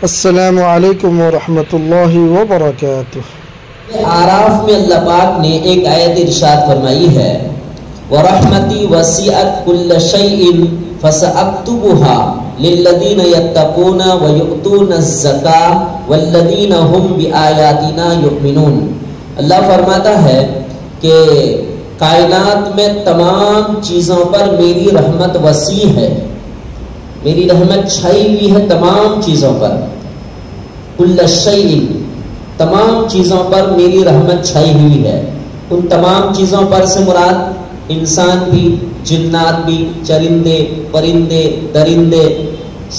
السلام علیکم ورحمۃ اللہ وبرکاتہ۔ آراف میں اللہ پاک نے ایک آیت ارشاد فرمائی ہے، وَرَحْمَتِي وَسِعَتْ كُلَّ شَيْءٍ فَسَأَكْتُبُهَا لِلَّذِينَ يَتَّقُونَ وَيُؤْتُونَ الزَّكَاةَ وَالَّذِينَ هُمْ بِآيَاتِنَا يُؤْمِنُونَ۔ اللہ فرماتا ہے کہ کائنات میں تمام چیزوں پر میری رحمت وسیع ہے، میری رحمت چھائی ہوئی ہے تمام چیزوں پر۔ کل شیء، تمام چیزوں پر میری رحمت چھائی ہوئی ہے۔ ان تمام چیزوں پر سے مراد انسان بھی، جنات بھی، چرندے، پرندے، درندے،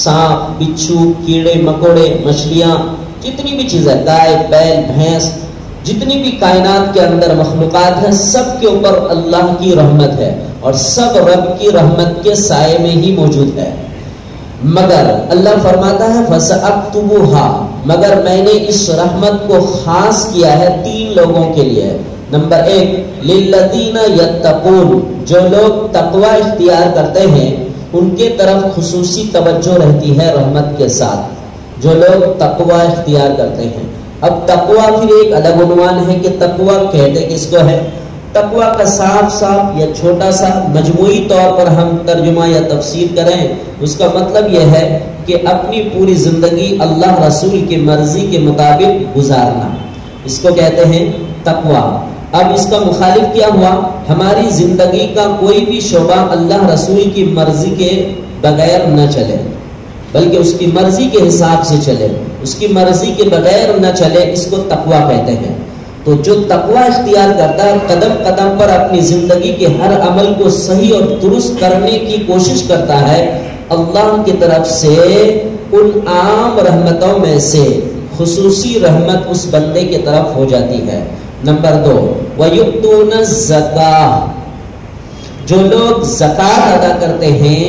سانپ، بچھو، کیڑے مکوڑے، مچھلیاں، جتنی بھی چیزیں، گائے، بیل، بھینس، جتنی بھی کائنات کے اندر مخلوقات ہیں، سب کے اوپر اللہ کی رحمت ہے اور سب رب کی رحمت کے سائے میں ہی موجود ہے۔ مگر اللہ فرماتا ہے فَسَأَكْتُبُهَا، مگر میں نے اس رحمت کو خاص کیا ہے 3 لوگوں کے لیے۔ نمبر 1 لِلَّذِينَ يَتَّقُونَ، جو لوگ تقوی اختیار کرتے ہیں ان کے طرف خصوصی توجہ رہتی ہے رحمت کے ساتھ، جو لوگ تقوی اختیار کرتے ہیں۔ اب تقوی پھر ایک الگ عنوان ہے کہ تقوی کہتے کس کو ہے۔ تقوی کا صاف یا چھوٹا سا مجموعی طور پر ہم ترجمہ یا تفسیر کریں، اس کا مطلب یہ ہے کہ اپنی پوری زندگی اللہ رسول کی مرضی کے مطابق گزارنا، اس کو کہتے ہیں تقوی۔ اب اس کا مخالف کیا ہوا؟ ہماری زندگی کا کوئی بھی شعبہ اللہ رسول کی مرضی کے بغیر نہ چلے، بلکہ اس کی مرضی کے حساب سے چلے، اس کی مرضی کے بغیر نہ چلے، اس کو تقوی کہتے ہیں۔ تو جو تقوی اختیار کرتا ہے، قدم قدم پر اپنی زندگی کے ہر عمل کو صحیح اور درست کرنے کی کوشش کرتا ہے، اللہ کی طرف سے ان عام رحمتوں میں سے خصوصی رحمت اس بندے کی طرف ہو جاتی ہے۔ نمبر 2 وَيُؤْتُونَ الزَّكَاةَ، جو لوگ زکوٰۃ ادا کرتے ہیں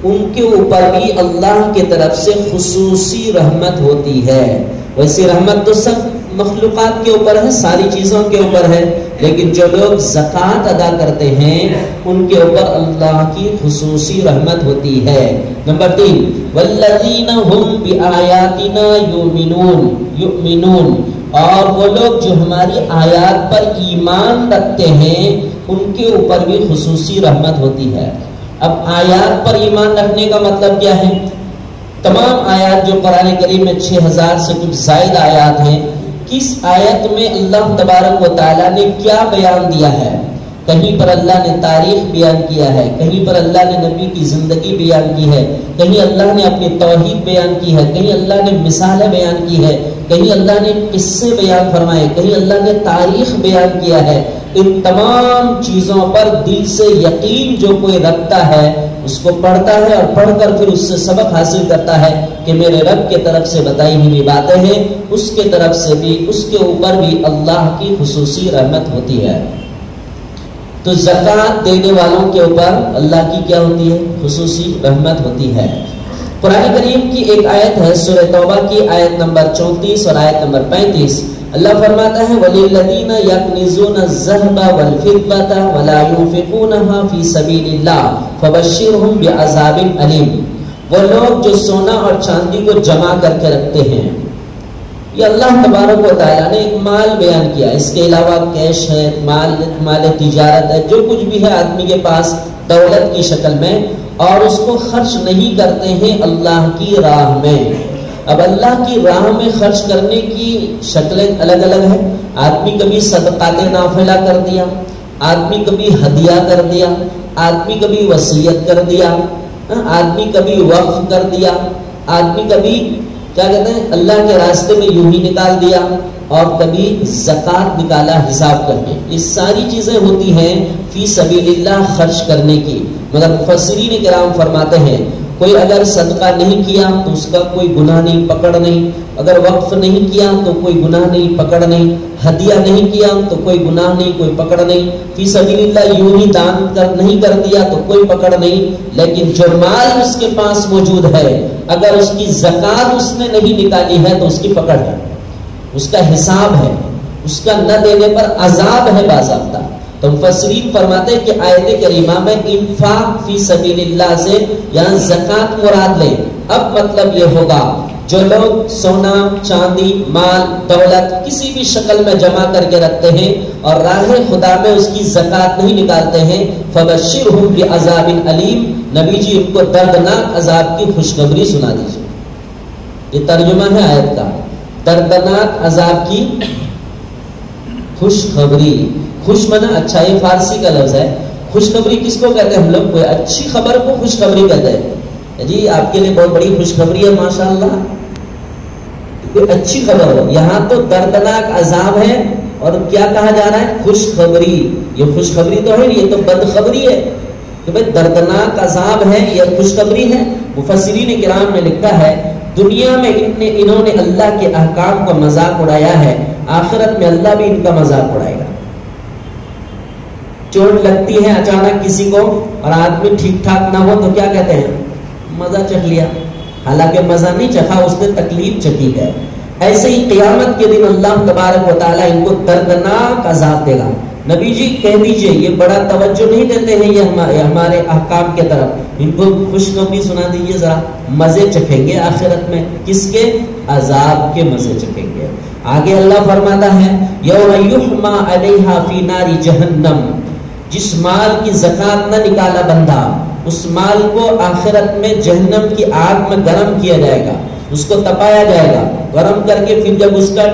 ان کے اوپر بھی اللہ کی طرف سے خصوصی رحمت ہوتی ہے۔ ویسی رحمت تو سب مخلوقات کے اوپر ہے، ساری چیزوں کے اوپر ہے، لیکن جو لوگ زکوٰۃ ادا کرتے ہیں ان کے اوپر اللہ کی خصوصی رحمت ہوتی ہے۔ نمبر 3 وَالَّذِينَ هُمْ بِآيَاتِنَا يُؤْمِنُونَ، اور وہ لوگ جو ہماری آیات پر ایمان رکھتے ہیں ان کے اوپر بھی خصوصی رحمت ہوتی ہے۔ اب آیات پر ایمان رکھنے کا مطلب کیا ہے؟ تمام آیات جو قرآن کریم میں 6000 سے کچھ زائد آیات ہیں، کس آیت میں اللہ تبارک و تعالیٰ نے کیا بیان دیا ہے؟ کہیں پر اللہ نے تاریخ بیان کیا ہے، کہیں پر اللہ نے نبی کی زندگی بیان کی ہے، کہیں اللہ نے اپنی توحید بیان کی ہے، کہیں اللہ نے مثالیں بیان کی ہے، کہیں اللہ نے قصے بیان فرمائے، کہیں اللہ نے تاریخ بیان کیا ہے۔ ان تمام چیزوں پر دل سے یقین جو کوئی رکھتا ہے اس کو پڑھتا ہے اور پڑھ کر پھر اس سے سبق حاصل کرتا ہے کہ میرے رب کے طرف سے بتائی ہوئی باتیں ہیں، اس کے طرف سے بھی، اس کے اوپر بھی اللہ کی خصوصی رحمت ہوتی ہے۔ تو زکوٰۃ دینے والوں کے اوپر اللہ کی کیا ہوتی ہے؟ خصوصی رحمت ہوتی ہے۔ قرآن کریم کی ایک آیت ہے سورہ توبہ کی آیت نمبر 34 اور آیت نمبر 35، اللہ فرماتا ہے وَلِلَّذِينَ يَكْنِزُونَ الذَّهَبَ وَالْفِضَّةَ وَلَا يُنْفِقُونَهَا فِي سَبِيلِ اللَّهِ فَبَشِّرْهُم بِعَذَابٍ أَلِيمٍ، وہ لوگ جو سونا اور چاندی کو جمع کر کے رکھتے ہیں، یہ اللہ تبارک و تعالیٰ نے ایک مال بیان کیا، اس کے علاوہ کیش ہے، مال تجارت ہے، جو کچھ بھی ہے آدمی کے پاس دولت کی شکل میں، اور اس کو خرچ نہیں کرتے ہیں اللہ کی راہ میں۔ اب اللہ کی راہ میں خرچ کرنے کی شکلیں الگ الگ ہیں۔ آدمی کبھی صدقات نافلہ کر دیا، آدمی کبھی ہدیہ کر دیا، آدمی کبھی وصیت کر دیا، آدمی کبھی وقف کر دیا، آدمی کبھی کیا کہتے ہیں اللہ کے راستے میں یوں ہی نکال دیا، اور کبھی زکوٰۃ نکالا حساب کر کے۔ یہ ساری چیزیں ہوتی ہیں فی سبیل اللہ خرچ کرنے کی، مگر مفسرین کرام فرماتے ہیں کوئی اگر صدقہ نہیں کیا تو اس کا کوئی گناہ نہیں، پکڑ نہیں، اگر وقف نہیں کیا تو کوئی گناہ نہیں، پکڑ نہیں، ہدیہ نہیں کیا تو کوئی گناہ نہیں، کوئی پکڑ نہیں، فی سبیل اللہ یوں ہی دان نہیں کر دیا تو کوئی پکڑ نہیں، لیکن جو مال اس کے پاس موجود ہے اگر اس کی زکوٰۃ اس نے نہیں نکالی ہے تو اس کی پکڑ ہے، اس کا حساب ہے، اس کا نہ دینے پر عذاب ہے باضابطہ۔ تو مفسرین فرماتے ہیں کہ آیت کریمہ میں انفاق فی سبیل اللہ سے یہاں زکوٰۃ مراد لیں۔ اب مطلب یہ ہوگا جو لوگ سونا چاندی مال دولت کسی بھی شکل میں جمع کر کے رکھتے ہیں اور راہ خدا میں اس کی زکات نہیں نکالتے ہیں فبشرہم بعذاب علیم، نبی جی ان کو دردناک عذاب کی خوشخبری سنا دیجیے۔ یہ ترجمہ ہے آیت کا، دردناک عذاب کی خوشخبری۔ خوش منا اچھا، یہ فارسی کا لفظ ہے۔ خوشخبری کس کو کہتے ہیں ہم لوگ؟ کوئی اچھی خبر کو خوشخبری کہتے ہیں۔ جی آپ کے لیے بہت بڑی خوشخبری ہے ماشاءاللہ، کوئی اچھی خبر ہو۔ یہاں تو دردناک عذاب ہے اور کیا کہا جا رہا ہے؟ خوشخبری۔ یہ خوشخبری تو ہے، یہ تو بدخبری ہے کہ بھئی دردناک عذاب ہے، یہ خوشخبری ہے۔ مفسرین کرام نے لکھا ہے دنیا میں انہوں نے اللہ کے احکام کا مذاق اڑایا ہے، آخرت میں اللہ بھی ان کا مذاق اڑائے گا۔ چوٹ لگتی ہے اچانک کسی کو اور آدمی ٹھیک ٹھاک نہ ہو تو کیا کہتے ہیں؟ مزہ چکھ لیا، حالانکہ مزہ نہیں چکھا، اس نے تکلیف چکی ہے۔ ایسے ہی قیامت کے دن اللہ تبارک و تعالیٰ ان کو دردناک عذاب دے گا۔ نبی جی کہہ دیجئے، یہ بڑا توجہ نہیں دیتے ہیں یہ ہمارے احکام کے طرف، ان کو خوشخبری سنا دیجئے ذرا، مزے چکھیں گے آخرت میں، کس کے؟ عذاب کے مزے چکھیں گے۔ آگے اللہ فرماتا ہے یوم یحما علیہا فی نار جہنم، جس مال کی زکات نہ نکالا بندہ، اس مال کو آخرت میں جہنم کی آگ میں گرم کیا جائے گا، اس کو تپایا جائے گا، گرم کر کے پھر جب اس کا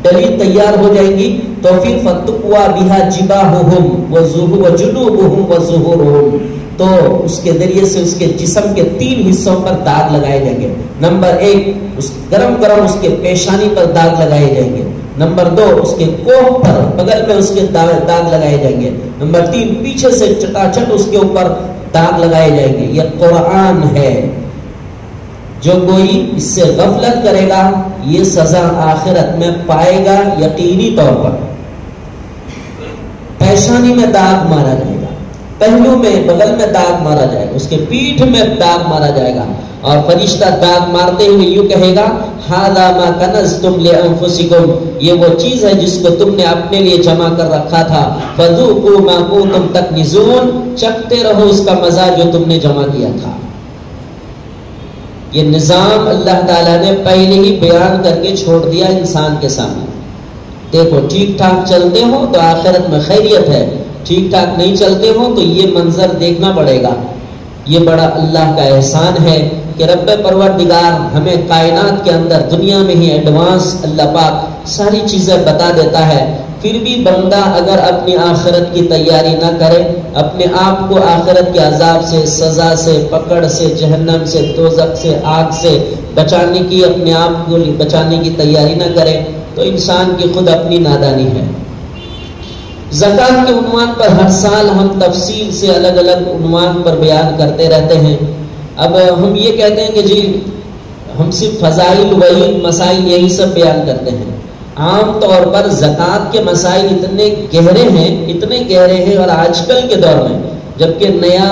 ڈلی تیار ہو جائے گی تو پھر فتقوا بہا جباہہم وجنوبہم وظہورہم، تو اس کے ذریعے سے اس کے جسم کے 3 حصوں پر داغ لگائے جائیں گے۔ نمبر 1 اس گرم اس کے پیشانی پر داغ لگائے جائیں گے، نمبر 2 اس کے کوہ پر بغل میں اس کے داغ لگائے جائیں گے، نمبر 3 پیچھے سے چٹاچٹ اس کے اوپر داغ لگائے جائیں گے۔ یہ قرآن ہے، جو کوئی اس سے غفلت کرے گا یہ سزا آخرت میں پائے گا یقینی طور پر۔ پیشانی میں داغ مارا جائے گا، پہلو میں بغل میں داغ مارا جائے گا، اس کے پیٹھ میں داغ مارا جائے گا، اور فرشتہ داغ مارتے ہوئے یوں کہے گا ھذا ما کنزتم لانفسکم، یہ وہ چیز ہے جس کو تم نے اپنے لیے جمع کر رکھا تھا، فذوقوا ما کنتم تکنزون، چکھتے رہو اس کا مزہ جو تم نے جمع کیا تھا۔ یہ نظام اللہ تعالیٰ نے پہلے ہی بیان کر کے چھوڑ دیا انسان کے سامنے۔ دیکھو ٹھیک ٹھاک چلتے ہو تو آخرت میں خیریت ہے، ٹھیک ٹھاک نہیں چلتے ہو تو یہ منظر دیکھنا پڑے گا۔ یہ بڑا اللہ کا احسان ہے کہ رب پروردگار ہمیں کائنات کے اندر دنیا میں ہی ایڈوانس اللہ پاک ساری چیزیں بتا دیتا ہے، پھر بھی بندہ اگر اپنی آخرت کی تیاری نہ کرے، اپنے آپ کو آخرت کے عذاب سے، سزا سے، پکڑ سے، جہنم سے، دوزخ سے، آگ سے بچانے کی، اپنے آپ کو بچانے کی تیاری نہ کرے تو انسان کی خود اپنی نادانی ہے۔ زکات کے عنوان پر ہر سال ہم تفصیل سے الگ الگ عنوان پر بیان کرتے رہتے ہیں۔ اب ہم یہ کہتے ہیں کہ جی ہم صرف فضائل وعید مسائل یہی سب بیان کرتے ہیں۔ عام طور پر زکات کے مسائل اتنے گہرے ہیں اور آج کل کے دور میں جبکہ نیا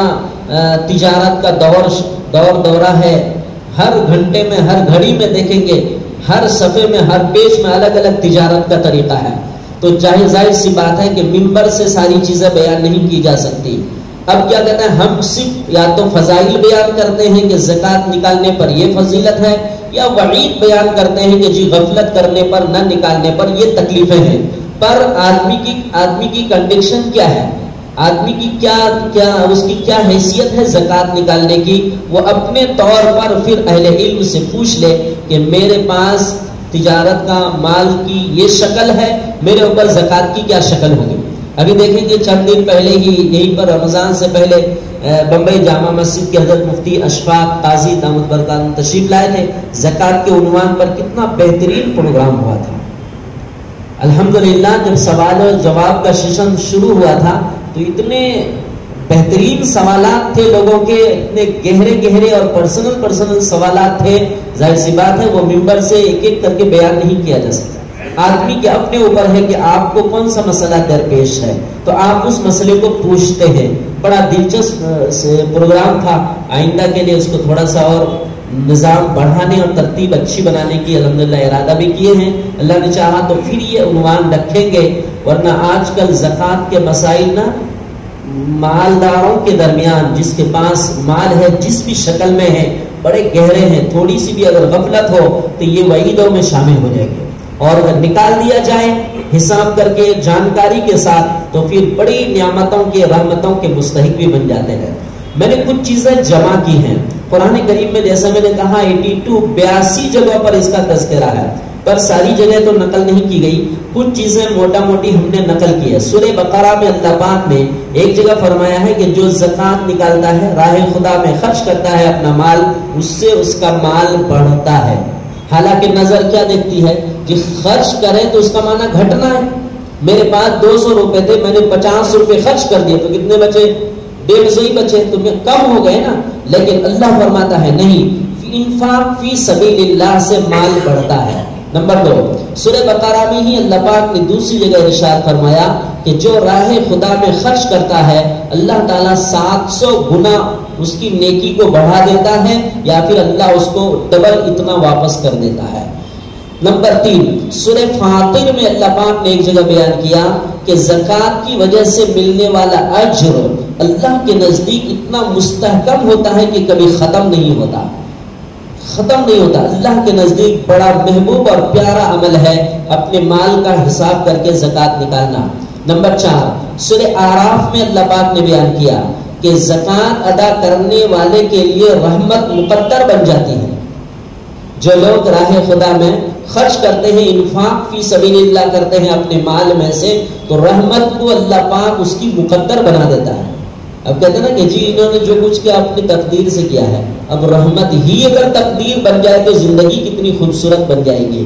تجارت کا دورہ ہے، ہر گھنٹے میں ہر گھڑی میں دیکھیں گے، ہر صفحے میں ہر پیج میں الگ الگ تجارت کا طریقہ ہے، تو ظاہر سی بات ہے کہ ممبر سے ساری چیزیں بیان نہیں کی جا سکتی۔ اب کیا کہتے ہیں، ہم صرف یا تو فضائل بیان کرتے ہیں کہ زکات نکالنے پر یہ فضیلت ہے، یا وعید بیان کرتے ہیں کہ جی غفلت کرنے پر، نہ نکالنے پر یہ تکلیفیں ہیں۔ پر آدمی کی کنڈیشن کیا ہے، آدمی کی اس کی کیا حیثیت ہے زکات نکالنے کی، وہ اپنے طور پر پھر اہل علم سے پوچھ لے کہ میرے پاس تجارت کا مال کی یہ شکل ہے، میرے اوپر زکات کی کیا شکل ہوگی۔ ابھی دیکھیں گے چند دن پہلے ہی یہیں پر رمضان سے پہلے بمبئی جامع مسجد کے حضرت مفتی اشفاق قاضی دامت برکاتہ تشریف لائے تھے، زکات کے عنوان پر کتنا بہترین پروگرام ہوا تھا۔ الحمدللہ جب سوال و جواب کا سیشن شروع ہوا تھا تو اتنے بہترین سوالات تھے لوگوں کے، اتنے گہرے اور پرسنل سوالات تھے، ظاہر سی بات ہے وہ ممبر سے ایک ایک کر کے بیان نہیں کیا جا سکتا۔ آدمی کے اپنے اوپر ہے کہ آپ کو کون سا مسئلہ درپیش ہے تو آپ اس مسئلے کو پوچھتے ہیں۔ بڑا دلچسپ پروگرام تھا، آئندہ کے لیے اس کو تھوڑا سا اور نظام بڑھانے اور ترتیب اچھی بنانے کی الحمدللہ ارادہ بھی کیے ہیں، اللہ نے چاہا تو پھر یہ عنوان رکھیں گے، ورنہ آج کل زکوٰۃ کے مسائل نا مالداروں کے درمیان، جس کے پاس مال ہے جس بھی شکل میں ہے بڑے گہرے ہیں، تھوڑی سی بھی اگر غفلت ہو تو یہ وعیدوں میں شامل ہو جائے گی، اور اگر نکال دیا جائے حساب کر کے جانکاری کے ساتھ تو پھر بڑی نعمتوں کے رحمتوں کے مستحق بھی بن جاتے ہیں۔ میں نے کچھ چیزیں جمع کی ہیں قرآن کریم میں، جیسا میں نے کہا 82 جگہوں پر اس کا تذکرہ ہے، پر ساری جگہ تو نقل نہیں کی گئی، کچھ چیزیں موٹا موٹی ہم نے نقل کی ہے۔ سورہ بقرہ میں اللہ پاک نے ایک جگہ فرمایا ہے کہ جو زکوٰۃ نکالتا ہے، راہ خدا میں خرچ کرتا ہے اپنا مال، اس سے اس کا مال بڑھتا ہے۔ حالانکہ نظر کیا دیکھتی ہے کہ خرچ کرے تو اس کا معنی گھٹنا ہے۔ میرے پاس 200 روپے تھے، میں نے 50 روپے خرچ کر دیے تو کتنے بچے؟ 150 ہی بچے، تو کم ہو گئے نا۔ لیکن اللہ فرماتا ہے نہیں، انفاق فی سبیل اللہ سے مال بڑھتا ہے۔ نمبر 2، سورہ بقرہ میں ہی اللہ پاک نے دوسری جگہ ارشاد فرمایا کہ جو راہ خدا میں خرچ کرتا ہے اللہ تعالیٰ 700 گنا اس کی نیکی کو بڑھا دیتا ہے، یا پھر اللہ اس کو ڈبل اتنا واپس کر دیتا ہے۔ نمبر 3، سورہ فاطر میں اللہ پاک نے ایک جگہ بیان کیا کہ زکوٰۃ کی وجہ سے ملنے والا اجر اللہ کے نزدیک اتنا مستحکم ہوتا ہے کہ کبھی ختم نہیں ہوتا، ختم نہیں ہوتا۔ اللہ کے نزدیک بڑا محبوب اور پیارا عمل ہے اپنے مال کا حساب کر کے زکوٰۃ نکالنا۔ نمبر 4، سورہ اعراف میں اللہ پاک نے بیان کیا کہ زکوٰۃ ادا کرنے والے کے لیے رحمت مقدر بن جاتی ہے۔ جو لوگ راہ خدا میں خرچ کرتے ہیں، انفاق فی سبیل اللہ کرتے ہیں اپنے مال میں سے، تو رحمت کو اللہ پاک اس کی مقدر بنا دیتا ہے۔ اب کہتے ہیں نا کہ جی انہوں نے جو کچھ کیا اپنی تقدیر سے کیا ہے، اب رحمت ہی اگر تقدیر بن جائے تو زندگی کتنی خوبصورت بن جائے گی۔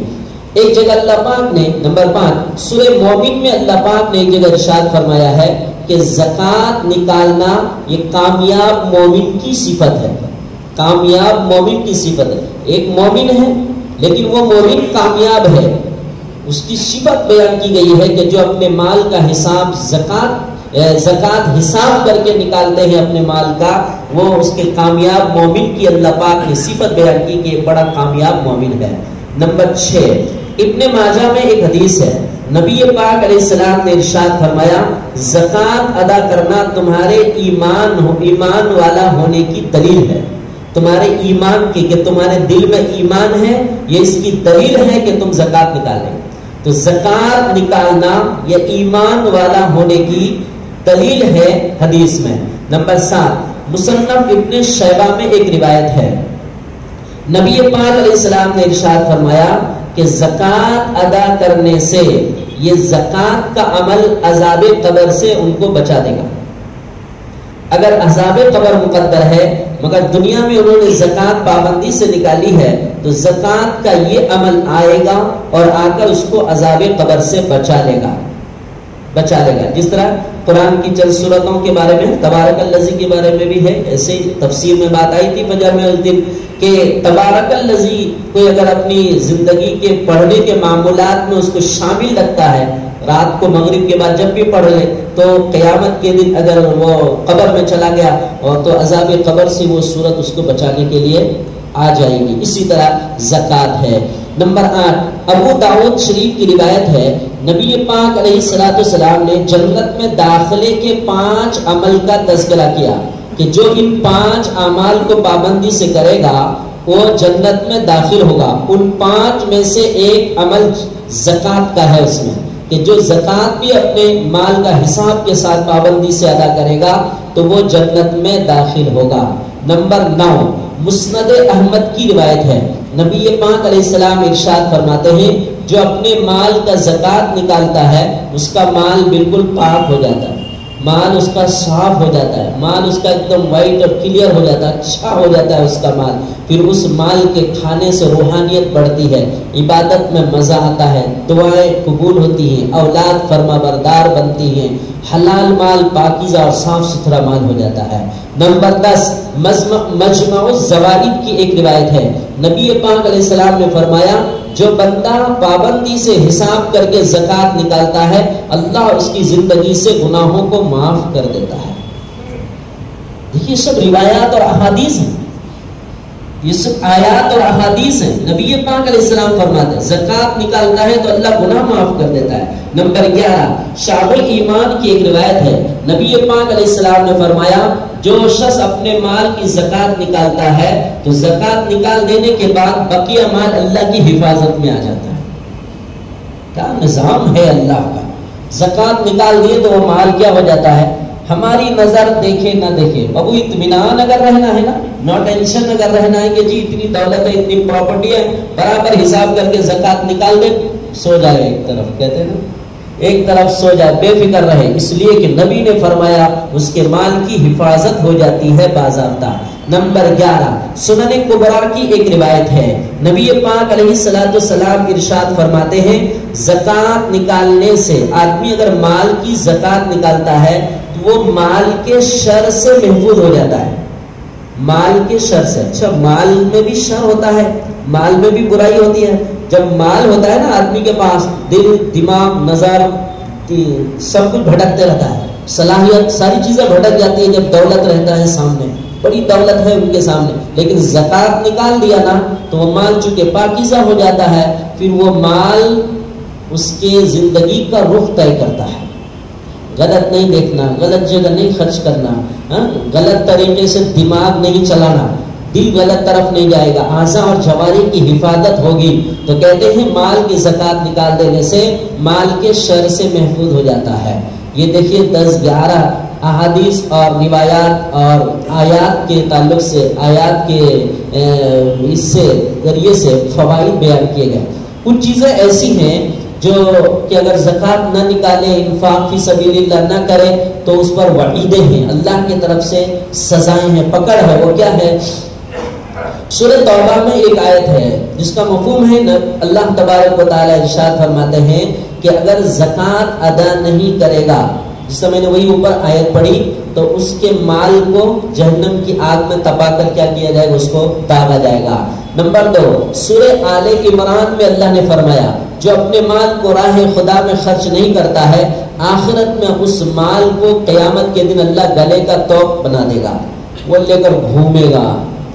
ایک جگہ اللہ پاک نے نمبر 5 سورہ مومن میں اللہ پاک نے ایک جگہ ارشاد فرمایا ہے کہ زکوٰۃ نکالنا یہ کامیاب مومن کی صفت ہے، کامیاب مومن کی صفت ہے۔ ایک مومن ہے لیکن وہ مومن کامیاب ہے، اس کی صفت بیان کی گئی ہے کہ جو اپنے مال کا حساب زکوٰۃ حساب کر کے نکالتے ہیں اپنے مال کا، وہ اس کے کامیاب مومن کی اللہ پاک نے صفت بیان کی کہ بڑا کامیاب مومن ہے۔ نمبر 6، ابن ماجہ میں ایک حدیث ہے، نبی پاک علیہ السلام نے ارشاد فرمایا زکوٰۃ ادا کرنا تمہارے ایمان والا ہونے کی دلیل ہے، تمہارے ایمان کی، کہ تمہارے دل میں ایمان ہے، یہ اس کی دلیل ہے کہ تم زکوٰۃ نکالیں۔ تو زکوٰۃ نکالنا یہ ایمان والا ہونے کی دلیل ہے حدیث میں۔ نمبر 7، مصنف ابن شیبہ میں ایک روایت ہے، نبی پاک علیہ السلام نے ارشاد فرمایا کہ زکوٰۃ ادا کرنے سے یہ زکوٰۃ کا عمل عذاب قبر سے ان کو بچا دے گا۔ اگر عذاب قبر مقدر ہے مگر دنیا میں انہوں نے زکوٰۃ پابندی سے نکالی ہے تو زکوٰۃ کا یہ عمل آئے گا اور آ کر اس کو عذاب قبر سے بچا لے گا۔ جس طرح قرآن کی چند صورتوں کے بارے میں تبارک الذی کے بارے میں بھی ہے، ایسے تفسیر میں بات آئی تھی فجر میں اس دن کہ تبارک الذی کوئی اگر اپنی زندگی کے پڑھنے کے معمولات میں اس کو شامل رکھتا ہے، رات کو مغرب کے بعد جب بھی پڑھ لے تو قیامت کے دن اگر وہ قبر میں چلا گیا اور تو عذاب قبر سے وہ صورت اس کو بچانے کے لیے آ جائے گی۔ اسی طرح زکوٰۃ ہے۔ نمبر 8، ابو داؤد شریف کی روایت ہے، نبی پاک علیہ السلام نے جنت میں داخلے کے 5 عمل کا تذکرہ کیا کہ جو ان 5 اعمال کو پابندی سے کرے گا وہ جنت میں داخل ہوگا۔ ان 5 میں سے ایک عمل زکوٰۃ کا ہے، اس میں کہ جو زکوٰۃ بھی اپنے مال کا حساب کے ساتھ پابندی سے ادا کرے گا تو وہ جنت میں داخل ہوگا۔ نمبر 9، مسند احمد کی روایت ہے، نبی پاک علیہ السلام ارشاد فرماتے ہیں جو اپنے مال کا زکوٰۃ نکالتا ہے اس کا مال بالکل پاک ہو جاتا ہے، مال اس کا صاف ہو جاتا ہے، مال اس کا ایک دم وائٹ اور کلیئر ہو جاتا ہے، اچھا ہو جاتا ہے اس کا مال۔ پھر اس مال کے کھانے سے روحانیت بڑھتی ہے، عبادت میں مزہ آتا ہے، دعائیں قبول ہوتی ہیں، اولاد فرما بردار بنتی ہیں، حلال مال پاکیزہ اور صاف ستھرا مال ہو جاتا ہے۔ نمبر 10، مجمع الزوائد کی ایک روایت ہے، نبی پاک علیہ السلام نے فرمایا جو بندہ پابندی سے حساب کر کے زکوٰۃ نکالتا ہے اللہ اس کی زندگی سے گناہوں کو معاف کر دیتا ہے۔ دیکھیے سب روایات اور احادیث ہیں، یہ سب آیات اور احادیث ہیں۔ نبی پاک علیہ السلام فرماتے ہیں زکوٰۃ نکالتا ہے تو اللہ گناہ معاف کر دیتا ہے۔ نمبر 11، شعب الایمان کی ایک روایت ہے، نبی پاک علیہ السلام نے فرمایا جو شخص اپنے مال کی زکات نکالتا ہے تو زکات نکال دینے کے بعد بقیہ مال اللہ کی حفاظت میں آ جاتا ہے. کیا نظام ہے اللہ کا. زکات نکال دیے تو وہ مال کیا ہو جاتا ہے, ہماری نظر دیکھے نہ دیکھے, ابو اطمینان اگر رہنا ہے نا, نو ٹینشن اگر رہنا ہے کہ جی اتنی دولت ہے, اتنی پراپرٹی ہے, برابر حساب کر کے زکات نکال دے, سو جائے ایک طرف, کہتے ہیں نا ایک طرف سو جائے, بے فکر رہے, اس لیے کہ نبی نے فرمایا اس کے مال کی حفاظت ہو جاتی ہے باضابطہ. نمبر 11 سنن کبریٰ کی ایک روایت ہے, نبی پاک علیہ الصلوۃ والسلام ارشاد فرماتے ہیں زکات نکالنے سے, آدمی اگر مال کی زکات نکالتا ہے تو وہ مال کے شر سے محفوظ ہو جاتا ہے. مال کے شر سے, اچھا مال میں بھی شر ہوتا ہے, مال میں بھی برائی ہوتی ہے. جب مال ہوتا ہے نا آدمی کے پاس, دل دماغ نظر سب کچھ بھٹکتے رہتا ہے, صلاحیت ساری چیزیں بھٹک جاتی ہیں. جب دولت رہتا ہے سامنے, بڑی دولت ہے ان کے سامنے, لیکن زکات نکال دیا نا تو وہ مال چونکہ پاکیزہ ہو جاتا ہے, پھر وہ مال اس کے زندگی کا رخ طے کرتا ہے. غلط نہیں دیکھنا, غلط جگہ نہیں خرچ کرنا, غلط طریقے سے دماغ نہیں چلانا, دل غلط طرف نہیں جائے گا, اعضاء اور جوارح کی حفاظت ہوگی. تو کہتے ہیں مال کی زکات نکال دینے سے مال کے شر سے محفوظ ہو جاتا ہے. یہ دیکھیے 10-11 احادیث اور روایات اور آیات کے تعلق سے, آیات کے اس سے ذریعے سے فوائد بیان کیے گئے. کچھ چیزیں ایسی ہیں جو کہ اگر زکات نہ نکالے, انفاق فی سبیل اللہ نہ کرے تو اس پر وعیدیں ہیں, اللہ کی طرف سے سزائیں ہیں, پکڑ ہے. وہ کیا ہے؟ سورہ توبہ میں ایک آیت ہے جس کا مفہوم ہے اللہ تبارک و تعالی ارشاد فرماتے ہیں کہ اگر زکات ادا نہیں کرے گا, جس سے میں نے وہی اوپر آیت پڑھی, تو اس کے مال کو جہنم کی آگ میں تپا کر کیا کیا جائے گا, اس کو داغا جائے گا. نمبر 2 سورہ آل عمران میں اللہ نے فرمایا جو اپنے مال کو راہ خدا میں خرچ نہیں کرتا ہے, آخرت میں اس مال کو قیامت کے دن اللہ گلے کا توق بنا دے گا, وہ لے کر گھومے گا.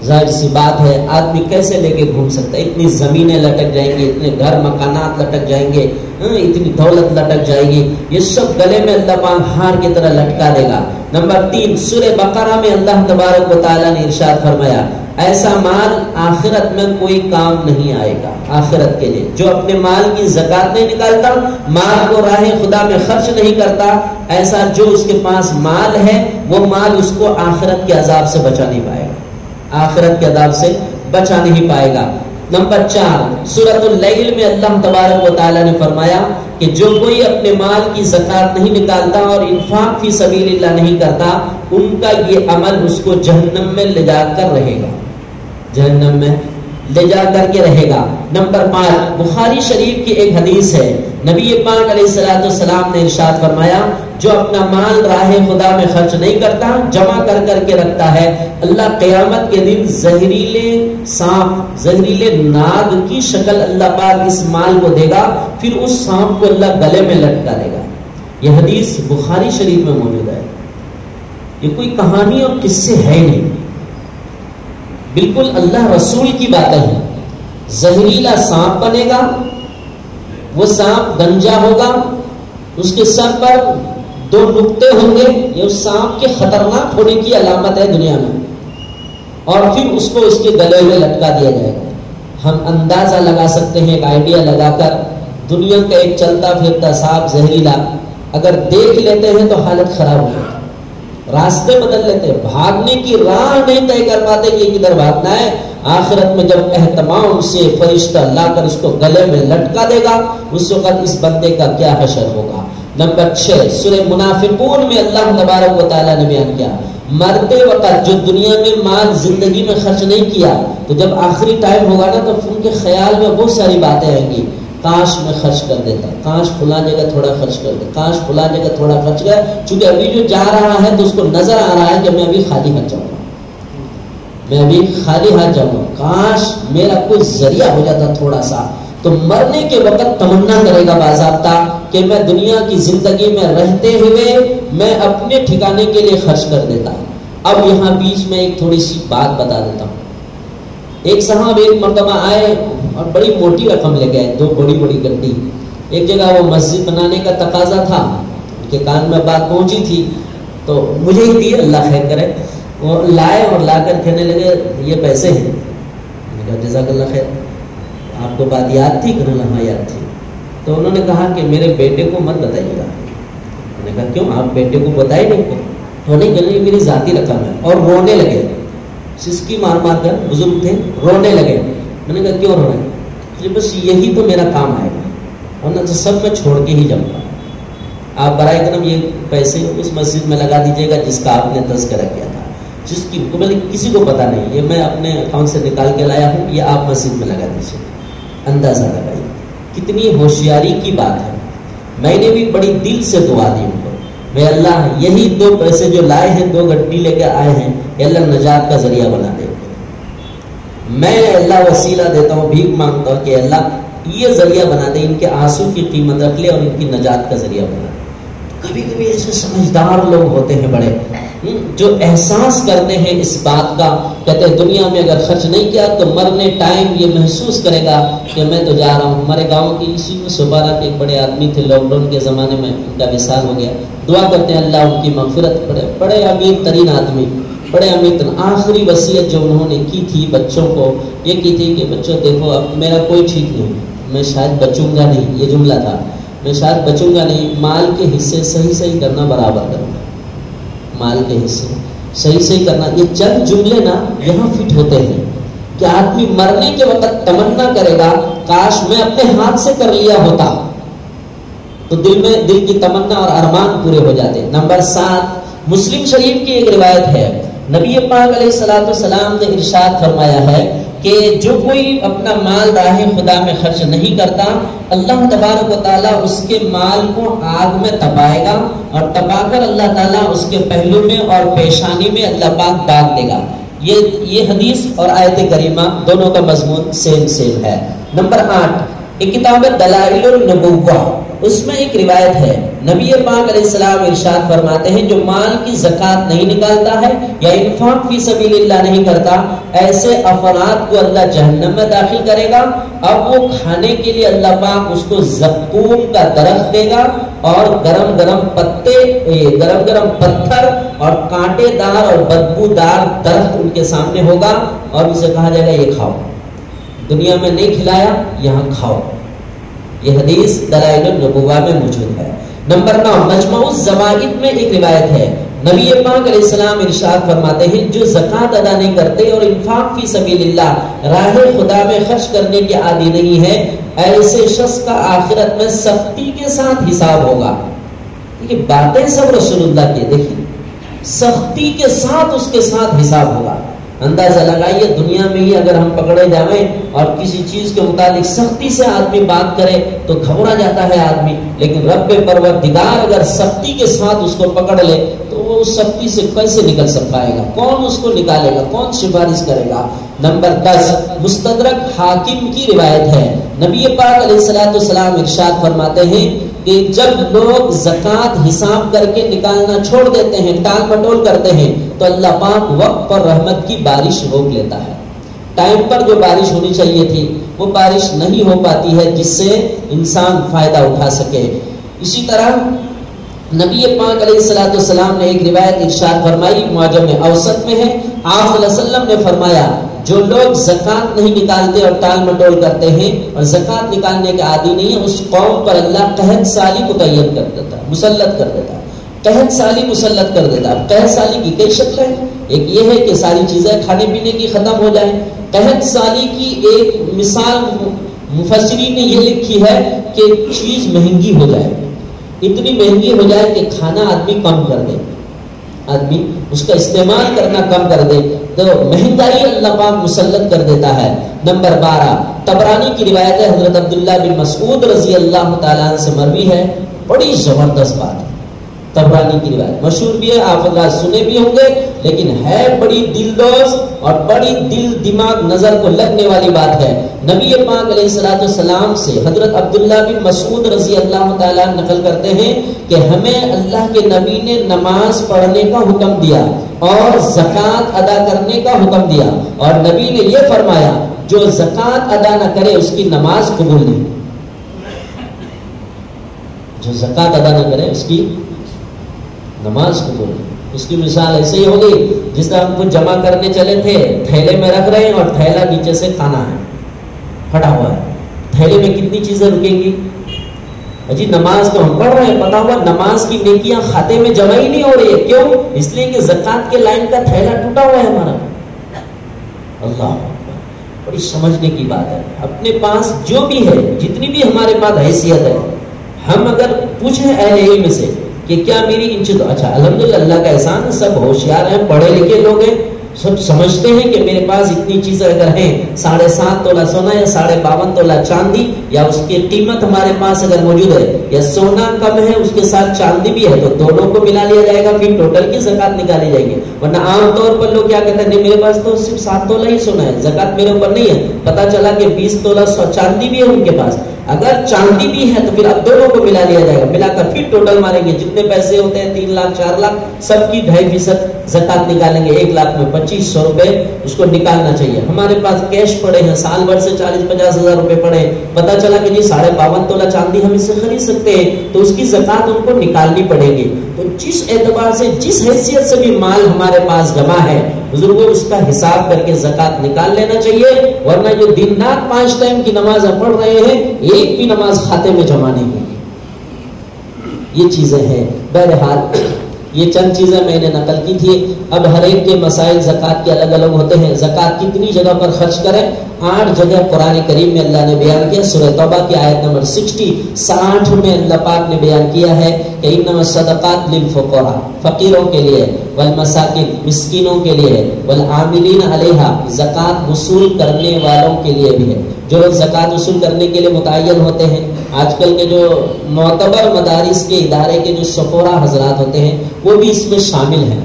ظاہر سی بات ہے آدمی کیسے لے کے گھوم سکتا ہے, اتنی زمینیں لٹک جائیں گی, اتنے گھر مکانات لٹک جائیں گے, اتنی دولت لٹک جائے گی, یہ سب گلے میں اللہ پاک ہار کی طرح لٹکا دے گا. نمبر 3 سورہ بقرہ میں اللہ تبارک و تعالی نے ارشاد فرمایا ایسا مال آخرت میں کوئی کام نہیں آئے گا. آخرت کے لیے جو اپنے مال کی زکات نہیں نکالتا, مال کو راہ خدا میں خرچ نہیں کرتا, ایسا جو اس کے پاس مال ہے وہ مال اس کو آخرت کے عذاب سے بچا نہیں پائے گا, آخرت کے عذاب سے بچا نہیں پائے گا. نمبر 4 سورۃ اللیل میں اللہ تبارک و تعالی نے فرمایا کہ جو کوئی اپنے مال کی زکات نہیں نکالتا اور انفاق فی سبیل اللہ نہیں کرتا, ان کا یہ عمل اس کو جہنم میں لے جا کر رہے گا, جہنم میں لے جا کر کے رہے گا. نمبر 5 بخاری شریف کی ایک حدیث ہے, نبی پاک علیہ الصلوۃ والسلام نے ارشاد فرمایا جو اپنا مال راہ خدا میں خرچ نہیں کرتا, جمع کر کر کے رکھتا ہے, اللہ قیامت کے دن زہریلے سانپ, زہریلے ناگ کی شکل اللہ پاک اس مال کو دے گا, پھر اس سانپ کو اللہ گلے میں لٹکا دے گا. یہ حدیث بخاری شریف میں موجود ہے. یہ کوئی کہانی اور قصے ہے نہیں, بالکل اللہ رسول کی باتیں ہیں. زہریلا سانپ بنے گا, وہ سانپ گنجا ہوگا, اس کے سر پر 2 نقطے ہوں گے, یہ اس سانپ کے خطرناک ہونے کی علامت ہے دنیا میں, اور پھر اس کو اس کے گلے میں لٹکا دیا جائے گا. ہم اندازہ لگا سکتے ہیں, ایک آئیڈیا لگا کر, دنیا کا ایک چلتا پھرتا سانپ زہریلا اگر دیکھ لیتے ہیں تو حالت خراب ہو جاتی, راستے بدل لیتے ہیں, بھاگنے کی راہ نہیں طے کر پاتے کہ کدھر بھاگنا ہے. آخرت میں جب اہتمام سے فرشتہ لا کر اس کو گلے میں لٹکا دے گا, اس وقت اس بندے کا کیا حشر ہوگا. نمبر 6 سورہ منافقون میں اللہ تبارک و تعالی نے بیان کیا مرتے وقت جو دنیا میں مال زندگی میں خرچ نہیں کیا, تو جب آخری ٹائم ہوگا نا تو ان کے خیال میں بہت ساری باتیں آئیں گی, کاش میں خرچ کر دیتا, کاش فلاں جگہ تھوڑا خرچ کر دے, کاش فلاں جگہ تھوڑا خرچ کر, چونکہ ابھی جو جا رہا ہے تو اس کو نظر آ رہا ہے کہ میں ابھی خالی ہاتھ جاؤں گا, میں ابھی خالی ہاتھ جاؤں گا, کاش میرا کوئی ذریعہ ہو جاتا تھوڑا سا. تو مرنے کے وقت تمنا کرے گا باضابطہ کہ میں دنیا کی زندگی میں رہتے ہوئے میں اپنے ٹھکانے کے لیے خرچ کر دیتا. اب یہاں بیچ میں ایک تھوڑی سی بات بتا دیتا ہوں. ایک صاحب ایک مرتبہ آئے اور بڑی موٹی رقم لے گئے, 2 بڑی بڑی گڈی. ایک جگہ وہ مسجد بنانے کا تقاضا تھا, ان کے کان میں بات پہنچی تھی تو مجھے ہی دی, اللہ خیر کرے, وہ لائے اور لا کر کہنے لگے یہ پیسے ہیں. میں نے کہا جزاک اللہ خیر, آپ کو بات یاد تھی؟ کہنے لگا ہاں یاد تھی. تو انہوں نے کہا کہ میرے بیٹے کو مت بتائیے گا. میں نے کہا کیوں, آپ بیٹے کو بتائے نہیں؟ تو نہیں, کہنے لگے میری ذاتی رقم ہے. اور رونے لگے, سسکی مار مار کر, بزرگ تھے, رونے لگے. میں نے کہا کیوں رو رہے ہیں؟ بس یہی تو میرا کام آئے گا, ورنہ تو سب میں چھوڑ کے ہی جاؤں گا. آپ برائے کرم یہ پیسے اس مسجد میں لگا دیجیے گا جس کا آپ نے تذکرہ کیا تھا, جس کی کسی کو پتا نہیں, یہ میں اپنے اکاؤنٹ سے نکال کے لایا ہوں, یہ آپ مسجد میں لگا دیجیے. اندازہ لگائیے کتنی ہوشیاری کی بات ہے. میں نے بھی بڑی دل سے دعا دی ان کو, میں اللہ یہی 2 پیسے جو لائے ہیں, 2 گڈی لے کے آئے ہیں, اللہ نجات کا ذریعہ بنا دے. میں اللہ وسیلہ دیتا ہوں, بھیک مانگتا ہوں کہ اللہ یہ ذریعہ بنا دے, ان کے آنسو کی قیمت رکھ لے اور ان کی نجات کا ذریعہ بنا دے. کبھی کبھی ایسے سمجھدار لوگ ہوتے ہیں بڑے, جو احساس کرتے ہیں اس بات کا, کہتے ہیں دنیا میں اگر خرچ نہیں کیا تو مرنے ٹائم یہ محسوس کرے گا کہ میں تو جا رہا ہوں. ہمارے گاؤں کی اسی میں سبارہ کے ایک بڑے آدمی تھے, لاک ڈاؤن کے زمانے میں ان کا وصال ہو گیا. دعا کرتے ہیں اللہ ان کی مغفرت کرے. بڑے امیر ترین آدمی, بڑے امیر ترین. آخری وصیت جو انہوں نے کی تھی بچوں کو, یہ کی تھی کہ بچوں دیکھو اب میرا کوئی ٹھیک نہیں, میں شاید بچوں گا نہیں, یہ جملہ تھا, میں شاید بچوں گا نہیں, مال کے حصے صحیح کرنا برابر کرنا, مال کے حصے صحیح کرنا. یہ چند جملے نا یہاں فٹ ہوتے ہیں کہ آدمی مرنے کے وقت تمنا کرے گا کاش میں اپنے ہاتھ سے کر لیا ہوتا, تو دل کی تمنا اور ارمان پورے ہو جاتے. نمبر 7, مسلم شریف کی ایک روایت ہے, نبی پاک علیہ الصلوۃ والسلام نے ارشاد فرمایا ہے کہ جو کوئی اپنا مال راہ خدا میں خرچ نہیں کرتا, اللہ تبارک و تعالیٰ اس کے مال کو آگ میں تپائے گا, اور تپا کر اللہ تعالیٰ اس کے پہلو میں اور پیشانی میں اللہ پاک ڈال دے گا. یہ حدیث اور آیت کریمہ دونوں کا مضمون سیم ہے. نمبر 8, ایک کتاب دلائل النبوہ, اس میں ایک روایت ہے, نبی پاک علیہ السلام ارشاد فرماتے ہیں جو مال کی زکوٰۃ نہیں نکالتا ہے یا انفاق فی سبیل اللہ نہیں کرتا, ایسے افراد کو اللہ جہنم میں داخل کرے گا. اب وہ کھانے کے لیے اللہ پاک اس کو زقوم کا درخت دے گا, اور گرم گرم پتے, گرم گرم پتھر اور کانٹے دار اور بدبودار درخت ان کے سامنے ہوگا, اور ان سے کہا جائے گا یہ کھاؤ, دنیا میں نہیں کھلایا یہاں کھاؤ. یہ حدیث دلائل النبوہ میں موجود ہے. نمبر 9, مجمع الزوائد میں ایک روایت ہے, نبی پاک علیہ السلام ارشاد فرماتے ہیں جو زکوٰۃ ادا نہیں کرتے اور انفاق فی سبیل اللہ راہ خدا میں خرچ کرنے کے عادی نہیں ہے, ایسے شخص کا آخرت میں سختی کے ساتھ حساب ہوگا. یہ باتیں سب رسول اللہ کی, دیکھیں سختی کے ساتھ اس کے ساتھ حساب ہوگا. اندازہ لگائیے دنیا میں ہی اگر ہم پکڑے جائیں اور کسی چیز کے متعلق سختی سے آدمی بات کرے تو گھبرا جاتا ہے آدمی, لیکن رب پروردگار اگر سختی کے ساتھ اس کو پکڑ لے تو وہ اس سختی سے کیسے نکل سک پائے گا, کون اس کو نکالے گا, کون سفارش کرے گا. نمبر 10, مستدرک حاکم کی روایت ہے, نبی پاک علیہ الصلوۃ والسلام ارشاد فرماتے ہیں کہ جب لوگ زکوٰۃ حساب کر کے نکالنا چھوڑ دیتے ہیں, ٹال مٹول کرتے ہیں, تو اللہ پاک وقت پر رحمت کی بارش روک لیتا ہے. ٹائم پر جو بارش ہونی چاہیے تھی وہ بارش نہیں ہو پاتی ہے جس سے انسان فائدہ اٹھا سکے. اسی طرح نبی پاک علیہ الصلوۃ والسلام نے ایک روایت ارشاد فرمائی, معجم اوسط میں ہے, آپ صلی اللہ علیہ وسلم نے فرمایا جو لوگ زکوٰۃ نہیں نکالتے اور ٹال مٹول کرتے ہیں اور زکوٰۃ نکالنے کے عادی نہیں ہے, اس قوم پر اللہ قحط سالی متعین کر دیتا ہے, مسلط کر دیتا ہے, قحط سالی مسلط کر دیتا ہے. قحط سالی کی کئی شکلیں ہیں, ایک یہ ہے کہ ساری چیزیں کھانے پینے کی ختم ہو جائیں. قحط سالی کی ایک مثال مفسرین نے یہ لکھی ہے کہ چیز مہنگی ہو جائے, اتنی مہنگی ہو جائے کہ کھانا آدمی کم کر دے, آدمی اس کا استعمال کرنا کم کر دے, تو مہنگائی اللہ پاک مسلط کر دیتا ہے. نمبر 12, طبرانی کی روایت ہے, حضرت عبداللہ بن مسعود رضی اللہ تعالیٰ عنہ سے مروی ہے, بڑی زبردست بات ہے. طبرانی کی روایت مشہور بھی ہے, آپ حضرات سنے بھی ہوں گے, لیکن ہے بڑی دلدوز اور بڑی دل دماغ نظر کو لگنے والی بات ہے. نبی پاک علیہ الصلوۃ والسلام سے حضرت عبداللہ بن مسعود رضی اللہ تعالیٰ نقل کرتے ہیں کہ ہمیں اللہ کے نبی نے نماز پڑھنے کا حکم دیا اور زکوٰۃ ادا کرنے کا حکم دیا, اور نبی نے یہ فرمایا جو زکوٰۃ ادا نہ کرے اس کی نماز قبول نہیں, جو زکوٰۃ ادا نہ کرے اس کی نماز قبول نہیں. اس کی مثال ایسے ہی ہوگی جس طرح ہم کچھ جمع کرنے چلے تھے، تھیلے میں رکھ رہے ہیں اور تھیلا نیچے سے کھانا ہے پھٹا ہوا ہے، تھیلے میں کتنی چیزیں رکیں گی؟ جی نماز تو ہم پڑھ رہے ہیں، پتا ہوا نماز کی نیکیاں کھاتے میں جمع ہی نہیں ہو رہی ہے، کیوں؟ اس لیے کہ زکوٰۃ کے لائن کا تھیلا ٹوٹا ہوا ہے ہمارا۔ اللہ بڑی سمجھنے کی بات ہے۔ اپنے پاس جو بھی ہے، جتنی بھی ہمارے پاس حیثیت ہے، ہم اگر پوچھیں اہل علم سے کہ کیا میری ان چیزوں، اچھا الحمدللہ اللہ کا احسان ہے، سب ہوشیار ہیں، پڑھے لکھے لوگ ہیں، سب سمجھتے ہیں کہ میرے پاس اتنی چیزیں اگر ہیں، 7.5 تولہ سونا یا 52.5 تولہ چاندی، یا اس کی قیمت ہمارے پاس اگر موجود ہے، یا سونا کم ہے اس کے ساتھ چاندی بھی ہے، تو دونوں کو ملا لیا جائے گا، پھر ٹوٹل کی زکوٰۃ نکالی جائے گی۔ ورنہ عام طور پر لوگ کیا کہتے ہیں، نہیں میرے پاس تو صرف 7 تولہ ہی سونا ہے، زکوٰۃ میرے اوپر نہیں ہے، پتا چلا کہ 20 تولہ چاندی بھی ہے ان کے پاس۔ اگر چاندی بھی ہے تو پھر اب دونوں کو ملا لیا جائے گا، ملا کر پھر ٹوٹل ماریں گے، جتنے پیسے ہوتے ہیں 3 لاکھ 4 لاکھ، سب کی 2.5% زکوٰۃ نکالیں گے، 1 لاکھ میں 2500 روپے اس کو نکالنا چاہیے۔ ہمارے پاس کیش پڑے ہیں، سال بھر سے 40-50 ہزار روپے پڑے، پتا چلا کہ جی 52.5 تولہ چاندی ہم اس سے خرید سکتے ہیں، تو اس کی زکوٰۃ ان کو نکالنی پڑے گی۔ تو جس اعتبار سے، جس حیثیت سے بھی مال ہمارے پاس جمع ہے، بزرگوں اس کا حساب کر کے زکوٰۃ نکال لینا چاہیے، ورنہ جو دن رات 5 ٹائم کی نماز پڑھ رہے ہیں، ایک بھی نماز کھاتے میں جمع نہیں ہوگی۔ یہ چیزیں ہیں۔ بہرحال یہ چند چیزیں میں نے نقل کی تھی۔ اب ہر ایک کے مسائل زکوٰۃ کے الگ الگ ہوتے ہیں۔ زکوٰۃ کتنی جگہ پر خرچ کریں؟ 8 جگہ قرآن کریم میں اللہ نے بیان کیا۔ سورہ توبہ کی آیت نمبر 60 میں اللہ پاک نے بیان کیا ہے کہ انما الصدقات للفقراء، فقیروں کے لیے، والمساکین، مسکینوں کے لیے، والعاملین علیہا، زکوٰۃ وصول کرنے والوں کے لیے بھی ہے۔ جو لوگ زکوٰۃ وصول کرنے کے لیے متعین ہوتے ہیں، آج کل کے جو معتبر مدارس کے ادارے کے جو سفورا حضرات ہوتے ہیں وہ بھی اس میں شامل ہیں۔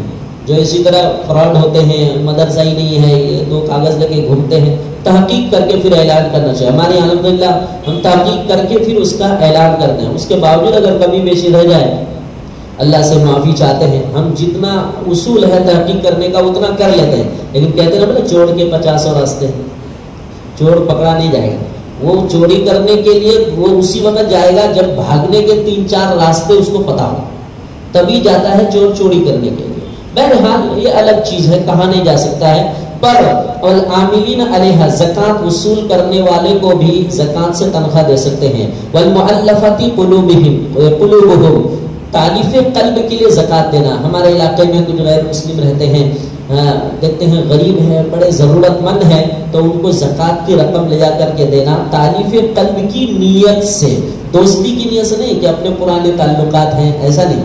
جو اسی طرح فراڈ ہوتے ہیں، مدرسہ ہی نہیں ہے، یہ 2 کاغذ لے کے گھومتے ہیں، تحقیق کر کے پھر اعلان کرنا چاہیے۔ ہمارے الحمدللہ ہم تحقیق کر کے پھر اس کا اعلان کرتے ہیں، اس کے باوجود اگر کمی بیشی رہ جائے اللہ سے معافی چاہتے ہیں۔ ہم جتنا اصول ہے تحقیق کرنے کا اتنا کر لیتے ہیں، لیکن کہتے ہیں نا چور کے 50 راستے، چور پکڑا نہیں جائے گا۔ وہ چوری کرنے کے لیے وہ اسی وقت جائے گا جب بھاگنے کے 3-4 راستے اس کو پتا ہو، تبھی جاتا ہے چور چوری کرنے کے لیے۔ بہرحال یہ الگ چیز ہے، کہا نہیں جا سکتا ہے۔ پر والعاملین علیہا، زکوٰۃ وصول کرنے والے کو بھی زکوٰۃ سے تنخواہ دے سکتے ہیں۔ والمؤلفۃ قلوبہم، تالیف قلب کے لیے زکوٰۃ دینا۔ ہمارے علاقے میں کچھ غیر مسلم رہتے ہیں، دیکھتے ہیں غریب ہے، بڑے ضرورت مند ہے، تو ان کو زکوٰۃ کی رقم لے جا کر کے دینا تالیف قلب کی نیت سے، دوستی کی نیت سے نہیں کہ اپنے پرانے تعلقات ہیں، ایسا نہیں،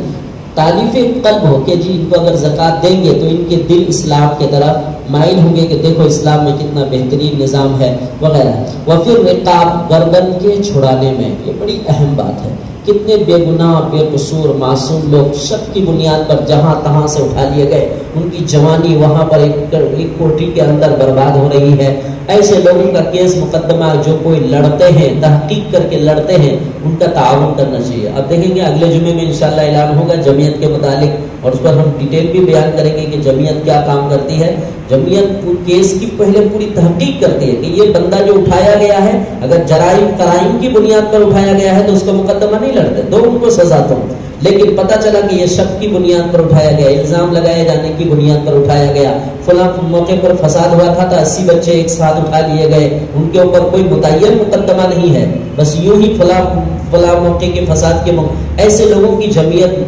تالیف قلب ہو کہ جی ان کو اگر زکوٰۃ دیں گے تو ان کے دل اسلام کی طرف مائل ہوں گے کہ دیکھو اسلام میں کتنا بہترین نظام ہے وغیرہ۔ وفر رقاب، گردن کے چھڑانے میں، یہ بڑی اہم بات ہے۔ کتنے بے گناہ بے قصور معصوم لوگ شک کی بنیاد پر جہاں تہاں سے اٹھا لیے گئے، ان کی جوانی وہاں پر ایک کوٹھی کے اندر برباد ہو رہی ہے۔ ایسے لوگوں کا کیس مقدمہ جو کوئی لڑتے ہیں، تحقیق کر کے لڑتے ہیں، ان کا تعاون کرنا چاہیے۔ اب دیکھیں گے اگلے جمعے میں انشاءاللہ اعلان ہوگا جمعیت کے متعلق، اور اس پر ہم ڈیٹیل بھی بیان کریں گے کہ جمعیت کیا کام کرتی ہے۔ جمعیت کیس کی پہلے پوری تحقیق کرتی ہے کہ یہ بندہ جو اٹھایا گیا ہے، اگر جرائم کرائم کی بنیاد پر اٹھایا گیا ہے تو اس کا مقدمہ نہیں لڑتے، دو ان کو سزا دو، لیکن پتہ چلا کہ یہ شک کی بنیاد پر اٹھایا گیا، الزام لگائے جانے کی بنیاد پر اٹھایا گیا، فلاں موقع پر فساد ہوا تھا تو 80 بچے ایک ساتھ اٹھا لیے گئے، ان کے اوپر کوئی متعین مقدمہ نہیں ہے، بس یوں ہی فلاں موقع کے فساد کے ایسے لوگوں کی جمعیت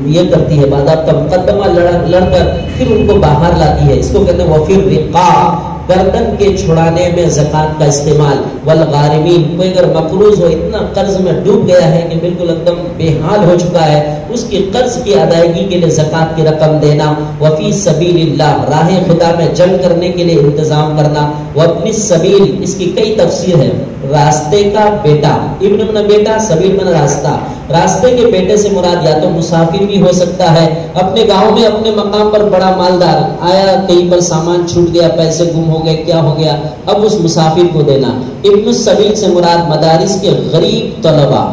یہ کرتی ہے، باضابطہ مقدمہ لڑ کر پھر ان کو باہر لاتی ہے۔ اس کو کہتے ہیں وفر رقاب، گردن کے چھڑانے میں زکوٰۃ کا استعمال۔ والغارمین، کوئی اگر مقروض ہو، اتنا قرض میں ڈوب گیا ہے کہ بالکل ایک دم بے حال ہو چکا ہے، اس کی قرض کی ادائیگی کے لیے زکوٰۃ کی رقم دینا۔ وفی سبیل اللہ، راہ خدا میں جنگ کرنے کے لیے انتظام کرنا۔ وابن السبیل، اس کی کئی تفسیر ہے، راستے کا بیٹا، ابن من بیٹا، سبیل من راستہ، راستے کے بیٹے سے مراد یا تو مسافر بھی ہو سکتا ہے، اپنے گاؤں میں اپنے مقام پر بڑا مالدار آیا، کہیں پر سامان چھوٹ گیا، پیسے گم ہو گئے، کیا ہو گیا، اب اس مسافر کو دینا۔ ابن السبیل سے مراد مدارس کے غریب طلباء،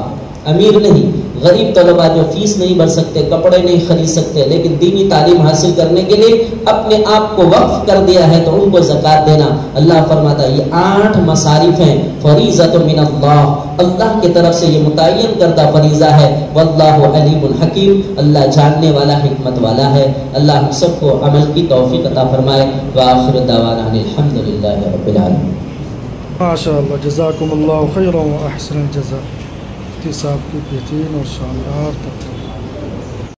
امیر نہیں، غریب طلباء جو فیس نہیں بھر سکتے، کپڑے نہیں خرید سکتے، لیکن دینی تعلیم حاصل کرنے کے لیے اپنے آپ کو وقف کر دیا ہے، تو ان کو زکوٰۃ دینا۔ اللہ فرماتا ہے یہ 8 مصارف ہیں، فریضۃ من اللہ، اللہ کی طرف سے یہ متعین کردہ فریضہ ہے۔ واللہ علیم الحکیم، اللہ جاننے والا حکمت والا ہے۔ اللہ ہم سب کو عمل کی توفیق عطا فرمائے۔ وآخر دعوانا الحمدللہ رب العالمین۔ ماشاء اللہ، جزاکم اللہ خیرا و احسن الجزاء۔ مفتی صاحب کی بہترین اور شاندار تقریر۔